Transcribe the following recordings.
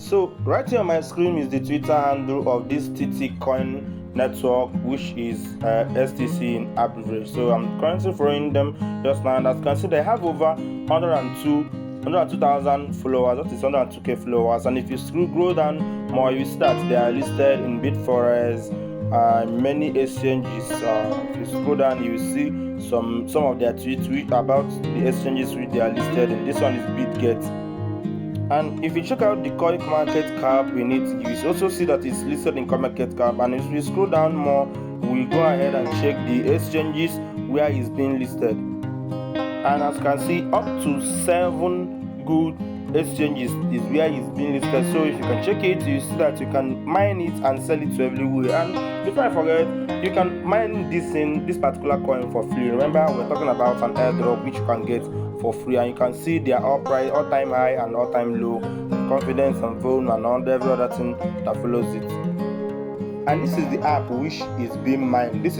So right here on my screen is the Twitter handle of this TT coin network, which is STC in abbreviation. So I'm currently following them just now, and as you can see, they have over 102,000 followers. That is 102k followers. And if you scroll down more, you see that they are listed in Bitforest, many exchanges. If you scroll down, you will see some of their tweets about the exchanges which they are listed in. This one is BitGet. And if you check out the coin market cap in it, you will also see that it's listed in coin market cap. And if you scroll down more, we go ahead and check the exchanges where it's being listed. And as you can see, up to 7 good exchanges is where it's being listed. So if you can check it, you see that you can mine it and sell it to everywhere. And before I forget, you can mine this particular coin for free. Remember, we're talking about an airdrop which you can get for free, and you can see their all-time high and all-time low, confidence and volume and every other thing that follows it. And this is the app which is being mined. This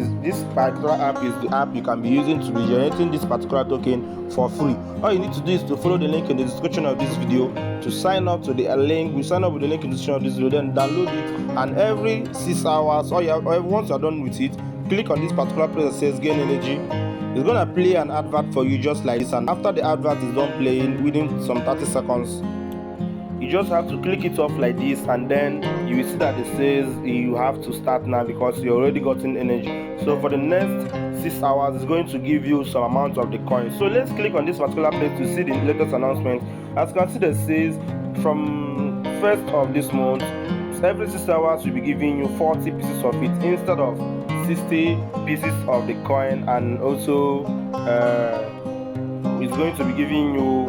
particular app is the app you can be using to be generating this particular token for free. All you need to do is to follow the link in the description of this video to sign up to the link. We sign up with the link in the description of this video, then download it, and every 6 hours, or once you're done with it, click on this particular place that says gain energy. It's gonna play an advert for you just like this, and after the advert is done playing within some 30 seconds, you just have to click it off like this, and then you will see that it says you have to start now because you already gotten energy. So for the next 6 hours, it's going to give you some amount of the coin. So let's click on this particular place to see the latest announcement. As you can see, it says from 1st of this month, every 6 hours will be giving you 40 pieces of it instead of 60 pieces of the coin, and also it's going to be giving you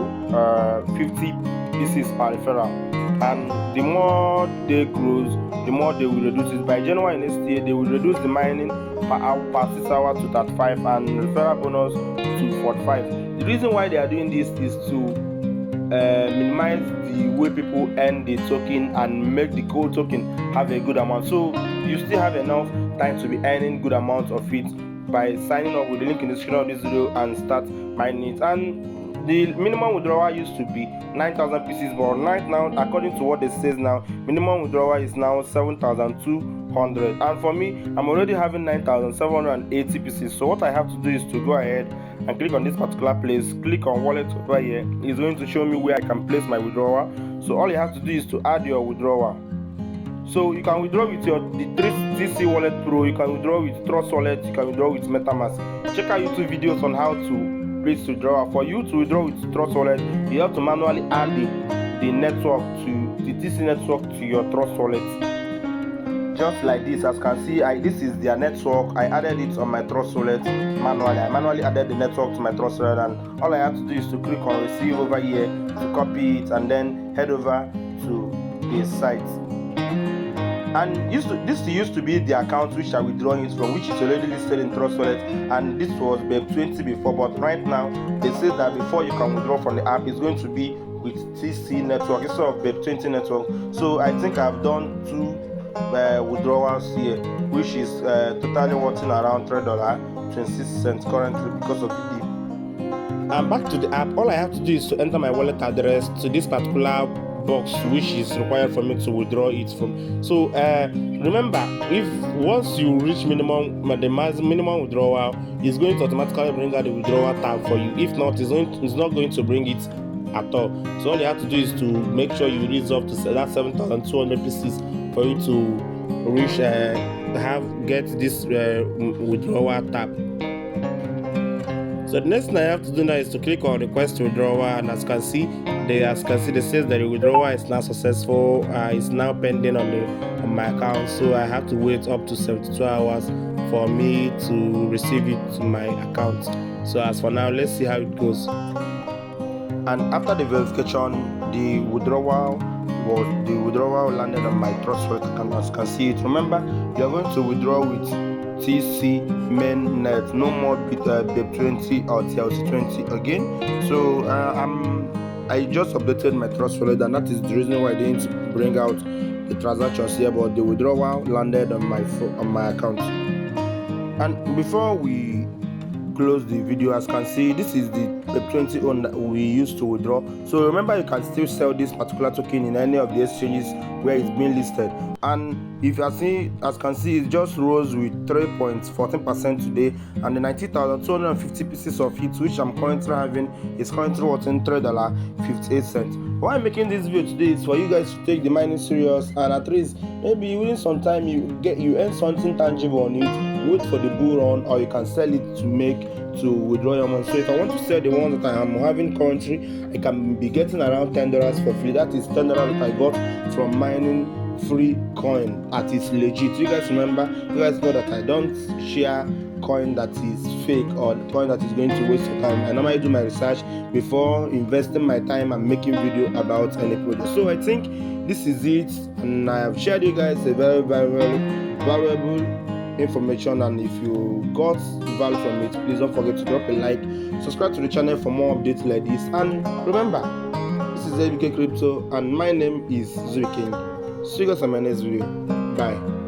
50 pieces per referral. And the more day grows, the more they will reduce it. By January next year, they will reduce the mining per 6 hours to 35 and referral bonus to 45. The reason why they are doing this is to minimize the way people earn the token and make the gold token have a good amount. So you still have enough time to be earning good amount of it by signing up with the link in the description of this video and start mining it. And the minimum withdrawal used to be 9,000 pieces, but right now, according to what it says now, minimum withdrawal is now 7,200. And for me, I'm already having 9,780 pieces. So what I have to do is to go ahead and click on this particular place, click on wallet over here. It's going to show me where I can place my withdrawal. So all you have to do is to add your withdrawal. So you can withdraw with the 3TC Wallet Pro, you can withdraw with Trust Wallet, you can withdraw with MetaMask. Check out YouTube videos on how to place withdrawal. For you to withdraw with Trust Wallet, you have to manually add the network to the TC network to your Trust Wallet. Just like this, as you can see, this is their network. I added it on my Trust Wallet manually. I manually added the network to my Trust Wallet, and all I have to do is to click on receive over here to copy it and then head over to the site. And this used to be the account which I'm withdrawing it from, which is already listed in Trust Wallet, and this was BEP20 before, but right now they say that before you can withdraw from the app, it's going to be with TC network instead of BEP20 network. So I think I've done 2 withdrawals here, which is totally worthing around $3.26 currently because of the deal. And back to the app, all I have to do is to enter my wallet address to this particular box which is required for me to withdraw it from. So remember, if once you reach the minimum withdrawal, it's going to automatically bring out the withdrawal tab for you. If not, it's not going to bring it at all. So all you have to do is to make sure you reach up to that 7,200 pieces for you to reach get this withdrawal tab. So the next thing I have to do now is to click on request withdrawal, and as you can see, they says that the withdrawal is now successful. It's now pending on my account, so I have to wait up to 72 hours for me to receive it to my account. So as for now, let's see how it goes. And after the verification, the withdrawal landed on my Trust Wallet account. As you can see it, remember, you are going to withdraw with TC mainnet, no more BEP20 or TLC20 again. So I just updated my Trust Wallet, and that is the reason why I didn't bring out the transactions here, but the withdrawal landed on my account. And before we close the video, as you can see, this is the BEP20 own that we used to withdraw. So remember, you can still sell this particular token in any of the exchanges where it's being listed. And if you are seeing, as you can see, it just rose with 3.14% today, and the 90,250 pieces of it, which I'm currently having, is currently worth $3.58. Why I'm making this video today is for you guys to take the mining serious, and at least maybe within some time you earn something tangible on it. Wait for the bull run, or you can sell it to withdraw your money. So if I want to sell the one that I am having currently, I can be getting around $10 for free. That is $10 that I got from mining free coin at its legit. You guys remember, you guys know that I don't share coin that is fake or coin that is going to waste your time. I normally do my research before investing my time and making video about any project. So I think this is it, and I have shared you guys a very valuable information, and if you got value from it, please don't forget to drop a like, subscribe to the channel for more updates like this, and remember, this is ABK Crypto and my name is Zuri King. See you guys on my next video. Bye.